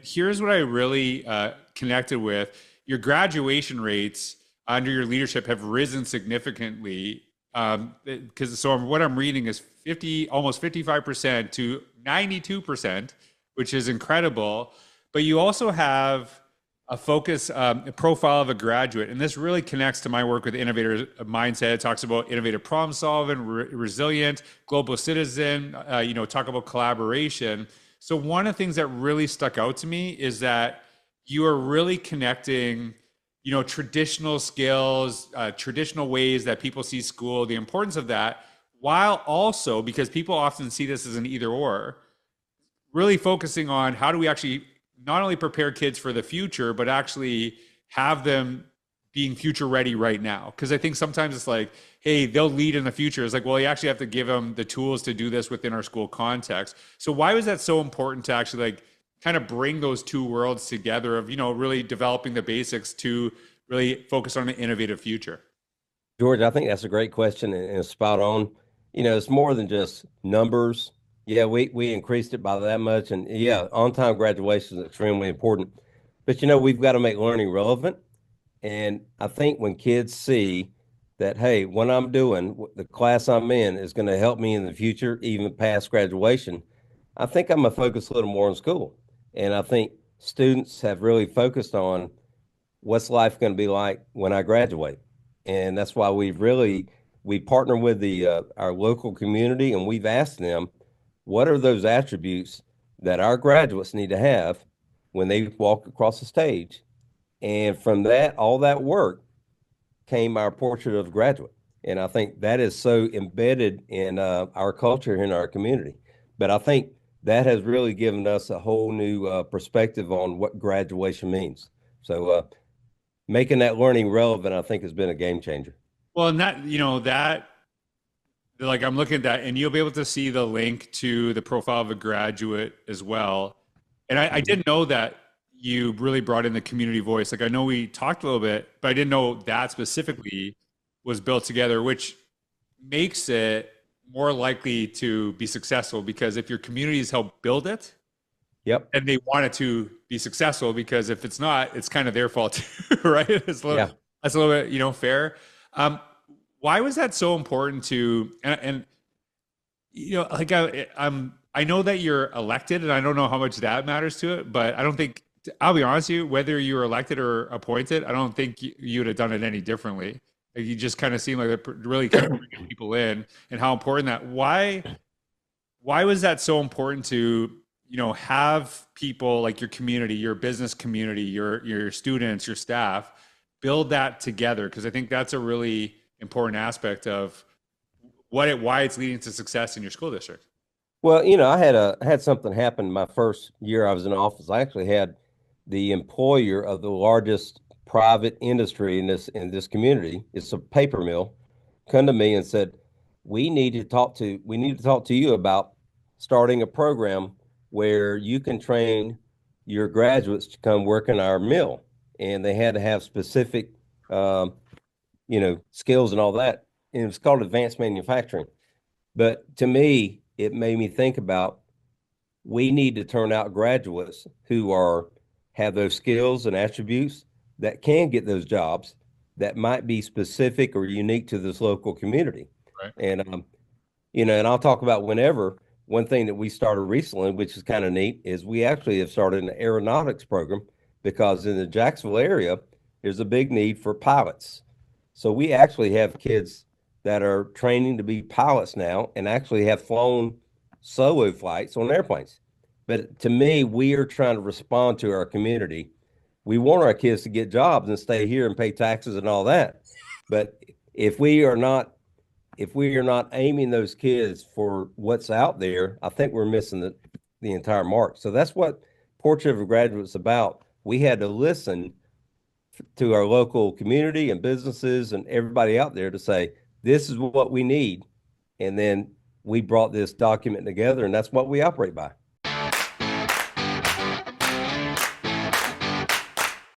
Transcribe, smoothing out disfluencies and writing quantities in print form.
here's what I really connected with. Your graduation rates under your leadership have risen significantly. Because so what I'm reading is almost 55% to 92%, which is incredible. But you also have a focus, a profile of a graduate. And this really connects to my work with Innovator mindset. It talks about innovative problem solving, resilient, global citizen, talk about collaboration. So one of the things that really stuck out to me is that you are really connecting, traditional skills, traditional ways that people see school, the importance of that, while also, because people often see this as an either or, really focusing on how do we actually not only prepare kids for the future, but actually have them being future ready right now. Because I think sometimes it's like, hey, they'll lead in the future. It's like, well, you actually have to give them the tools to do this within our school context. So why was that so important to actually like kind of bring those two worlds together of, really developing the basics to really focus on an innovative future? George, I think that's a great question and spot on. It's more than just numbers. Yeah, we increased it by that much. And yeah, on-time graduation is extremely important. But we've got to make learning relevant. And I think when kids see that, hey, what I'm doing, the class I'm in is going to help me in the future, even past graduation, I think I'm going to focus a little more on school. And I think students have really focused on what's life going to be like when I graduate. And that's why we partner with our local community, and we've asked them, what are those attributes that our graduates need to have when they walk across the stage? And from that, all that work came our portrait of graduate. And I think that is so embedded in our culture in our community. But I think that has really given us a whole new perspective on what graduation means. So making that learning relevant, I think, has been a game changer. Well, and that like I'm looking at that and you'll be able to see the link to the profile of a graduate as well. And I Mhm. didn't know that you really brought in the community voice. Like I know we talked a little bit, but I didn't know that specifically was built together, which makes it more likely to be successful because if your communities help build it, Yep. and they want it to be successful because if it's not, it's kind of their fault too, right? Yeah. That's a little bit, fair. Um, why was that so important to, and like I know that you're elected and I don't know how much that matters to it, but I don't think, I'll be honest with you, whether you were elected or appointed, I don't think you would have done it any differently. Like, you just kind of seem like they're really kind of bringing people in and how important that, why was that so important to have people like your community, your business community, your students, your staff build that together? Because I think that's a really important aspect of why it's leading to success in your school district. Well, I had something happen my first year I was in office. I actually had the employer of the largest private industry in this community. It's a paper mill, come to me and said, we need to talk to you about starting a program where you can train your graduates to come work in our mill. And they had to have specific um, skills and all that. And it was called advanced manufacturing. But to me, it made me think about we need to turn out graduates who have those skills and attributes that can get those jobs that might be specific or unique to this local community. Right. And and I'll talk about whenever one thing that we started recently, which is kind of neat, is we actually have started an aeronautics program because in the Jacksonville area, there's a big need for pilots. So we actually have kids that are training to be pilots now and actually have flown solo flights on airplanes. But to me, we are trying to respond to our community. We want our kids to get jobs and stay here and pay taxes and all that. But if we are not if we are not aiming those kids for what's out there, I think we're missing the entire mark. So that's what Portrait of a Graduate is about. We had to listen to our local community and businesses and everybody out there to say, this is what we need. And then we brought this document together, and that's what we operate by.